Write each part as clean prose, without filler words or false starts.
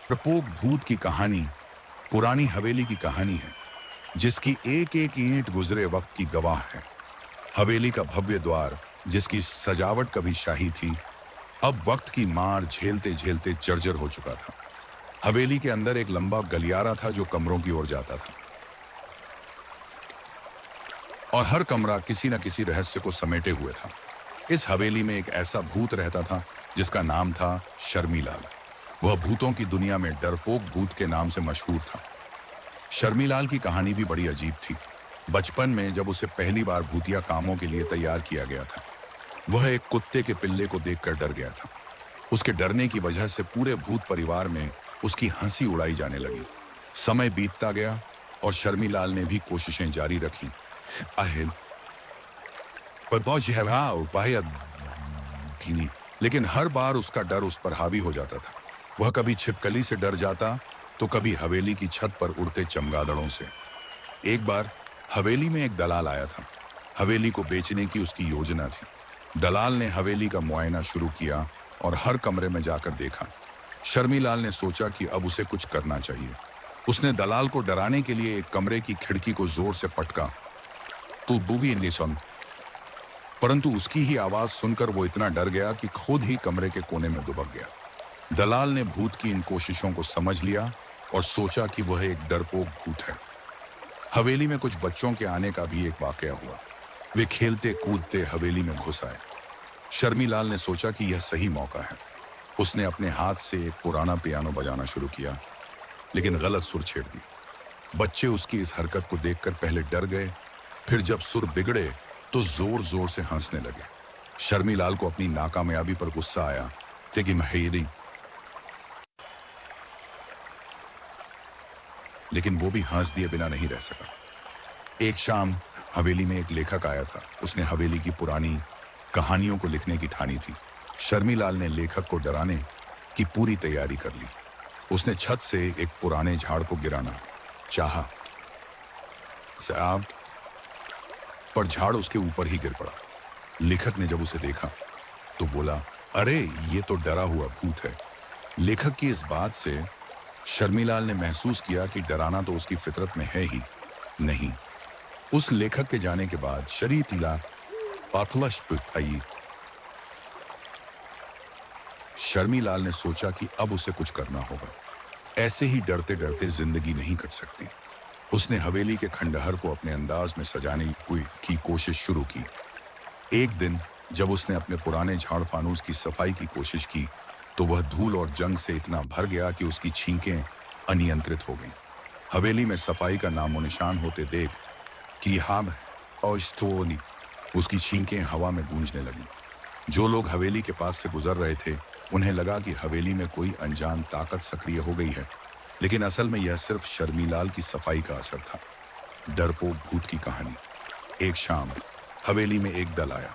प्रपोक भूत की कहानी पुरानी हवेली की कहानी है, जिसकी एक एक ईंट गुजरे वक्त की गवाह है। हवेली का भव्य द्वार, जिसकी सजावट कभी शाही थी, अब वक्त की मार झेलते झेलते जर्जर हो चुका था। हवेली के अंदर एक लंबा गलियारा था जो कमरों की ओर जाता था, और हर कमरा किसी न किसी रहस्य को समेटे हुए था। इस हवेली में एक ऐसा भूत रहता था जिसका नाम था शर्मीलाल। वह भूतों की दुनिया में डरपोक भूत के नाम से मशहूर था। शर्मीलाल की कहानी भी बड़ी अजीब थी। बचपन में जब उसे पहली बार भूतिया कामों के लिए तैयार किया गया था, वह एक कुत्ते के पिल्ले को देखकर डर गया था। उसके डरने की वजह से पूरे भूत परिवार में उसकी हंसी उड़ाई जाने लगी। समय बीतता गया और शर्मीलाल ने भी कोशिशें जारी रखी। আহিल लेकिन हर बार उसका डर उस पर हावी हो जाता था। वह कभी छिपकली से डर जाता, तो कभी हवेली की छत पर उड़ते चमगादड़ों से। एक बार हवेली में एक दलाल आया था। हवेली को बेचने की उसकी योजना थी। दलाल ने हवेली का मुआयना शुरू किया और हर कमरे में जाकर देखा। शर्मीलाल ने सोचा कि अब उसे कुछ करना चाहिए। उसने दलाल को डराने के लिए एक कमरे की खिड़की को जोर से पटका, तो बूवी इंग्लिशन, परंतु उसकी ही आवाज सुनकर वो इतना डर गया कि खुद ही कमरे के कोने में दुबक गया। दलाल ने भूत की इन कोशिशों को समझ लिया और सोचा कि वह एक डरपोक भूत है। हवेली में कुछ बच्चों के आने का भी एक वाकया हुआ। वे खेलते कूदते हवेली में घुस आए। शर्मीलाल ने सोचा कि यह सही मौका है। उसने अपने हाथ से एक पुराना पियानो बजाना शुरू किया, लेकिन गलत सुर छेड़ दी। बच्चे उसकी इस हरकत को देखकर पहले डर गए, फिर जब सुर बिगड़े तो जोर जोर से हंसने लगे। शर्मीलाल को अपनी नाकामयाबी पर गुस्सा आया, लेकिन वो भी हंस दिए बिना नहीं रह सका। एक शाम हवेली में एक लेखक आया था। उसने हवेली की पुरानी कहानियों को लिखने की ठानी थी। शर्मीलाल ने लेखक को डराने की पूरी तैयारी कर ली। उसने छत से एक पुराने झाड़ को गिराना चाहा, साहब, पर झाड़ उसके ऊपर ही गिर पड़ा। लेखक ने जब उसे देखा तो बोला, अरे ये तो डरा हुआ भूत है। लेखक की इस बात से शर्मीलाल ने महसूस किया कि डराना तो उसकी फितरत में है ही नहीं। उस लेखक के जाने के बाद शरीतिला पाथलश आई। शर्मीलाल ने सोचा कि अब उसे कुछ करना होगा। ऐसे ही डरते डरते जिंदगी नहीं कट सकती। उसने हवेली के खंडहर को अपने अंदाज में सजाने की कोशिश शुरू की। एक दिन जब उसने अपने पुराने झाड़ फानूस की सफाई की कोशिश की, तो वह धूल और जंग से इतना भर गया कि उसकी छींकें अनियंत्रित हो गईं। हवेली में सफाई का नामो निशान होते देख कि हम और उसकी छींकें हवा में गूंजने लगीं। जो लोग हवेली के पास से गुजर रहे थे, उन्हें लगा कि हवेली में कोई अनजान ताकत सक्रिय हो गई है, लेकिन असल में यह सिर्फ शर्मीलाल की सफाई का असर था। डरपोक भूत की कहानी। एक शाम हवेली में एक दल आया।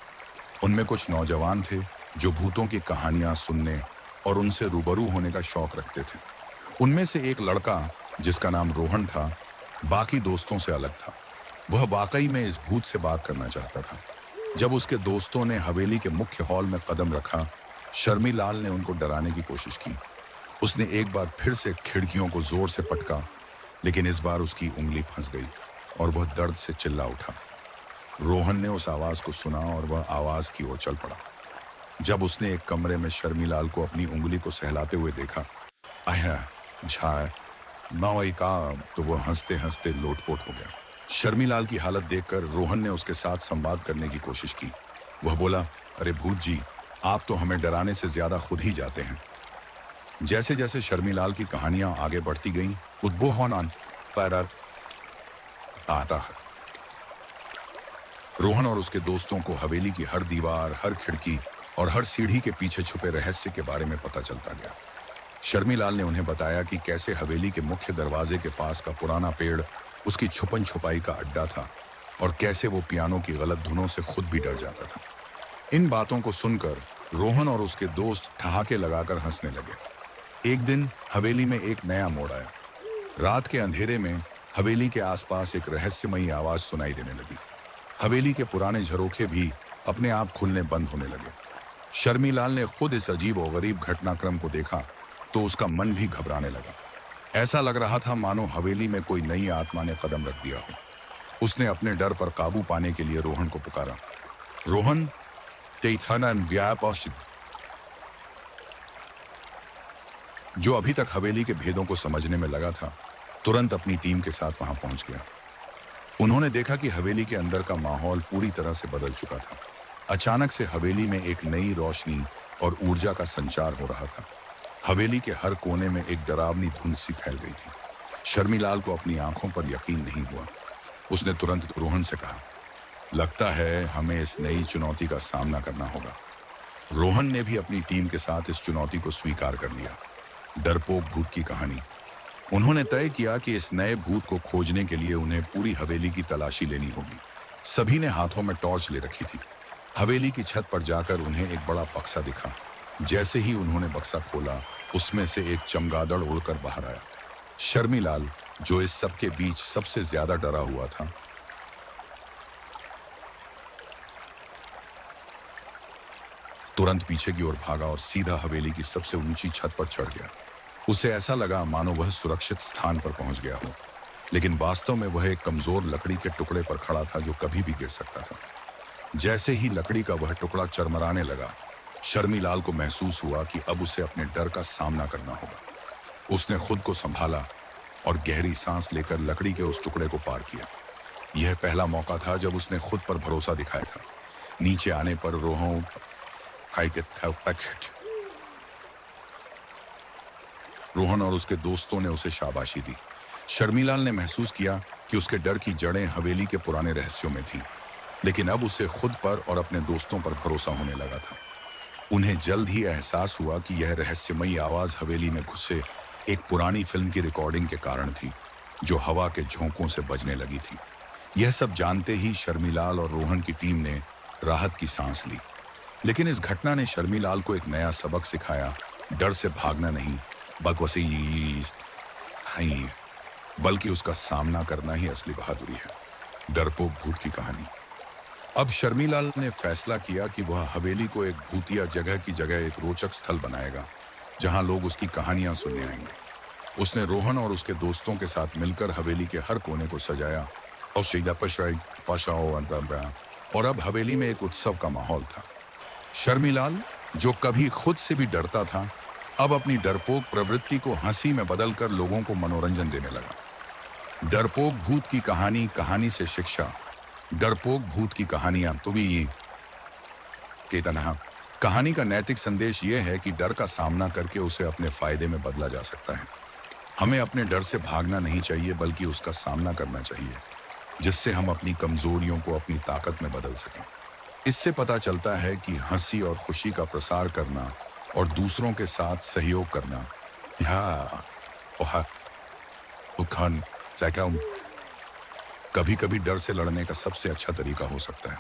उनमें कुछ नौजवान थे जो भूतों की कहानियां सुनने और उनसे रूबरू होने का शौक रखते थे। उनमें से एक लड़का, जिसका नाम रोहन था, बाकी दोस्तों से अलग था। वह वाकई में इस भूत से बात करना चाहता था। जब उसके दोस्तों ने हवेली के मुख्य हॉल में कदम रखा, शर्मीलाल ने उनको डराने की कोशिश की। उसने एक बार फिर से खिड़कियों को जोर से पटका, लेकिन इस बार उसकी उंगली फंस गई और वह दर्द से चिल्ला उठा। रोहन ने उस आवाज को सुना और वह आवाज की ओर चल पड़ा। जब उसने एक कमरे में शर्मीलाल को अपनी उंगली को सहलाते हुए देखा, तो वह हंसते हंसते लोटपोट हो गया। शर्मीलाल की हालत देखकर रोहन ने उसके साथ संवाद करने की कोशिश की। वह बोला, अरे भूत जी, आप तो हमें डराने से ज्यादा खुद ही जाते हैं। जैसे जैसे शर्मीलाल की कहानियां आगे बढ़ती गईं, उद्बोहन पर आता है। रोहन और उसके दोस्तों को हवेली की हर दीवार, हर खिड़की और हर सीढ़ी के पीछे छुपे रहस्य के बारे में पता चलता गया। शर्मीलाल ने उन्हें बताया कि कैसे हवेली के मुख्य दरवाजे के पास का पुराना पेड़ उसकी छुपन छुपाई का अड्डा था और कैसे वो पियानो की गलत धुनों से खुद भी डर जाता था। इन बातों को सुनकर रोहन और उसके दोस्त ठहाके लगाकर हंसने लगे। एक दिन हवेली में एक नया मोड़ आया। रात के अंधेरे में हवेली के आसपास एक रहस्यमयी आवाज सुनाई देने लगी। हवेली के पुराने झरोखे भी अपने आप खुलने बंद होने लगे। शर्मीलाल ने खुद इस अजीब और गरीब घटनाक्रम को देखा तो उसका मन भी घबराने लगा। ऐसा लग रहा था मानो हवेली में कोई नई आत्मा ने कदम रख दिया हो। उसने अपने डर पर काबू पाने के लिए रोहन को पुकारा। रोहन, जो अभी तक हवेली के भेदों को समझने में लगा था, तुरंत अपनी टीम के साथ वहां पहुंच गया। उन्होंने देखा कि हवेली के अंदर का माहौल पूरी तरह से बदल चुका था। अचानक से हवेली में एक नई रोशनी और ऊर्जा का संचार हो रहा था। हवेली के हर कोने में एक डरावनी धुंध सी फैल गई थी। शर्मिलाल को अपनी आंखों पर यकीन नहीं हुआ। उसने तुरंत रोहन से कहा, लगता है हमें इस नई चुनौती का सामना करना होगा। रोहन ने भी अपनी टीम के साथ इस चुनौती को स्वीकार कर लिया। डरपोक भूत की कहानी। उन्होंने तय किया कि इस नए भूत को खोजने के लिए उन्हें पूरी हवेली की तलाशी लेनी होगी। सभी ने हाथों में टॉर्च ले रखी थी। हवेली की छत पर जाकर उन्हें एक बड़ा बक्सा दिखा। जैसे ही उन्होंने बक्सा खोला, उसमें से एक चमगादड़ उड़कर बाहर आया। शर्मिलाल, जो इस सब के बीच सबसे ज्यादा डरा हुआ था, तुरंत पीछे की ओर भागा और सीधा हवेली की सबसे ऊंची छत पर चढ़ गया। उसे ऐसा लगा मानो वह सुरक्षित स्थान पर पहुंच गया हो, लेकिन वास्तव में वह एक कमजोर लकड़ी के टुकड़े पर खड़ा था जो कभी भी गिर सकता था। जैसे ही लकड़ी का वह टुकड़ा चरमराने लगा, शर्मिलाल को महसूस हुआ कि अब उसे अपने डर का सामना करना होगा। उसने खुद को संभाला और गहरी सांस लेकर लकड़ी के उस टुकड़े को पार किया। यह पहला मौका था जब उसने खुद पर भरोसा दिखाया था। नीचे आने पर रोहन और उसके दोस्तों ने उसे शाबाशी दी। शर्मिलाल ने महसूस किया कि उसके डर की जड़ें हवेली के पुराने रहस्यों में थीं, लेकिन अब उसे खुद पर और अपने दोस्तों पर भरोसा होने लगा था। उन्हें जल्द ही एहसास हुआ कि यह रहस्यमयी आवाज हवेली में घुसे एक पुरानी फिल्म की रिकॉर्डिंग के कारण थी, जो हवा के झोंकों से बजने लगी थी। यह सब जानते ही शर्मिलाल और रोहन की टीम ने राहत की सांस ली। लेकिन इस घटना ने शर्मिलाल को एक नया सबक सिखाया। डर से भागना नहीं, बल्कि उसका सामना करना ही असली बहादुरी है। डरपोक भूत की कहानी। अब शर्मिलाल ने फैसला किया कि वह हवेली को एक भूतिया जगह की जगह एक रोचक स्थल बनाएगा, जहां लोग उसकी कहानियां सुनने आएंगे। उसने रोहन और उसके दोस्तों के साथ मिलकर हवेली के हर कोने को सजाया और अब हवेली में एक उत्सव का माहौल था। शर्मिलाल, जो कभी खुद से भी डरता था, अब अपनी डरपोक प्रवृत्ति को हंसी में बदलकर लोगों को मनोरंजन देने लगा। डरपोक भूत की कहानी, कहानी से शिक्षा। डरपोक भूत की कहानियां तो भी ये केतना। कहानी का नैतिक संदेश यह है कि डर का सामना करके उसे अपने फायदे में बदला जा सकता है। हमें अपने डर से भागना नहीं चाहिए, बल्कि उसका सामना करना चाहिए, जिससे हम अपनी कमजोरियों को अपनी ताकत में बदल सकें। इससे पता चलता है कि हंसी और खुशी का प्रसार करना और दूसरों के साथ सहयोग करना कभी कभी डर से लड़ने का सबसे अच्छा तरीका हो सकता है।